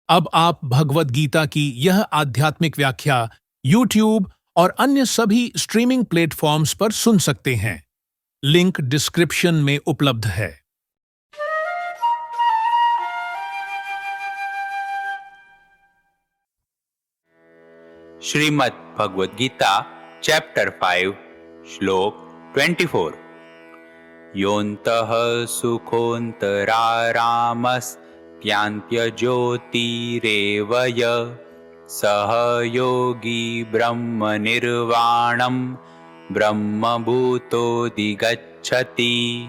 अब आप भगवद गीता की यह आध्यात्मिक व्याख्या YouTube और अन्य सभी स्ट्रीमिंग प्लेटफॉर्म्स पर सुन सकते हैं। लिंक डिस्क्रिप्शन में उपलब्ध है। श्रीमद् भगवद गीता चैप्टर 5 श्लोक 24। योऽन्तः सुखोऽन्तरारामस्त्यान्त्यज्योतिरेव य सह योगी ब्रह्म निर्वाणं ब्रह्मभूतोऽधिगच्छति।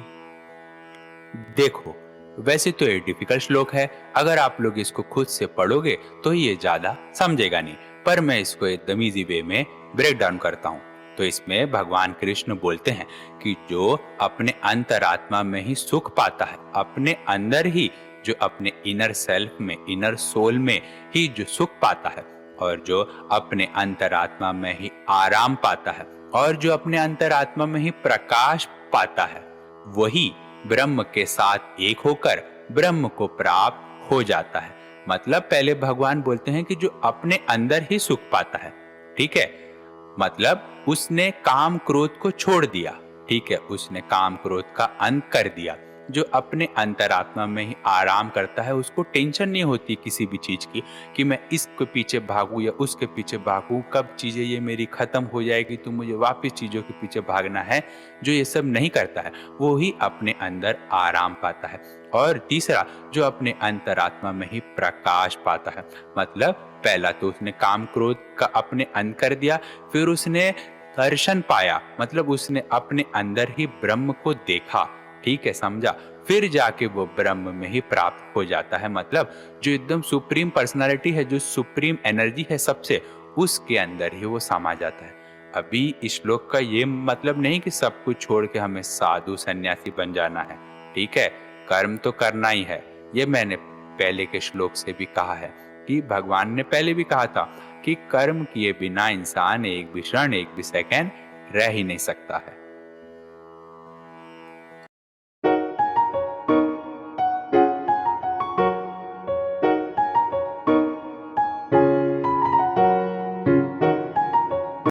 देखो, वैसे तो ये डिफिकल्ट श्लोक है। अगर आप लोग इसको खुद से पढ़ोगे तो ये ज्यादा समझेगा नहीं, पर मैं इसको एकदम इजी वे में ब्रेक डाउन करता हूँ। तो इसमें भगवान कृष्ण बोलते हैं कि जो अपने अंतरात्मा में ही सुख पाता है, अपने अंदर ही, जो अपने इनर सेल्फ में, इनर सोल में ही जो सुख पाता है, और जो अपने अंतरात्मा में ही आराम पाता है, और जो अपने अंतरात्मा में ही प्रकाश पाता है, वही ब्रह्म के साथ एक होकर ब्रह्म को प्राप्त हो जाता है। मतलब पहले भगवान बोलते हैं कि जो अपने अंदर ही सुख पाता है, ठीक है, मतलब उसने काम क्रोध को छोड़ दिया, ठीक है, उसने काम क्रोध का अंत कर दिया। जो अपने अंतरात्मा में ही आराम करता है, उसको टेंशन नहीं होती किसी भी चीज की कि मैं इसके पीछे भागूं या उसके पीछे भागूं, कब चीजें ये मेरी खत्म हो जाएगी तो मुझे वापस चीजों के पीछे भागना है। जो ये सब नहीं करता है वो ही अपने अंदर आराम पाता है। और तीसरा, जो अपने अंतरात्मा में ही प्रकाश पाता है। मतलब पहला तो उसने काम क्रोध का अपने अंत कर दिया, फिर उसने दर्शन पाया, मतलब उसने अपने अंदर ही ब्रह्म को देखा, ठीक है, समझा, फिर जाके वो ब्रह्म में ही प्राप्त हो जाता है। मतलब जो एकदम सुप्रीम पर्सनालिटी है, जो सुप्रीम एनर्जी है सबसे, उसके अंदर ही वो समा जाता है। अभी इस श्लोक का ये मतलब नहीं कि सब कुछ छोड़ के हमें साधु सन्यासी बन जाना है, ठीक है, कर्म तो करना ही है। ये मैंने पहले के श्लोक से भी कहा है कि भगवान ने पहले भी कहा था कि कर्म किए बिना इंसान एक भी क्षण, एक भी सेकंड रह ही नहीं सकता है।